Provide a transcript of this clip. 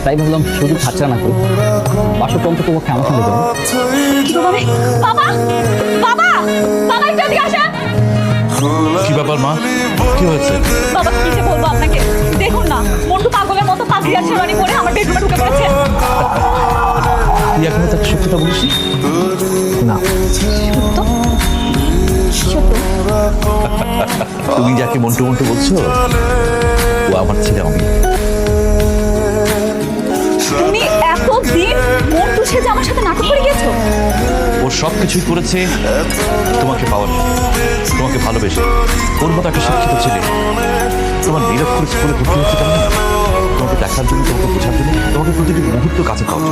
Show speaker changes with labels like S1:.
S1: তাই ভাবলাম শুধু খাচ্ছা না করি বাসপন্থ তোমাকে আমার সঙ্গে যাবো।
S2: বাবা বাবা বাবা একটু এদিকে আসেন।
S3: কি ব্যাপার মা, কি হয়েছে?
S2: বাবা কি যে বলবো আপনাকে, দেখুন না মন্টু পাগলের মতো পাজিয়া ছেড়ানি করে আমার বেডরুমে ঢুকে পড়েছে।
S3: তুই এখনো তাকে সত্যটা বলিসনি?
S1: না,
S2: সত্য সত্য।
S3: তুমি যাকে মন্টু মন্টু বলছো ও আমার ছেলে অমিত।
S2: তুমি এতদিন মন্টু সেজে আমার সাথে নাটক করে গেছো।
S3: ও সব কিছুই করেছে তোমাকে পাওয়ার জন্য, তোমাকে ভালোবেসে। ওর মতো একটা শিক্ষিত ছেলে তোমার নিরক্ষর স্কুলে ভর্তি হচ্ছে কেন? তোমাকে দেখার জন্য, তোমাকে বোঝার জন্য, তোমাকে প্রতিটি মুহূর্ত কাছে পাওয়ার জন্য।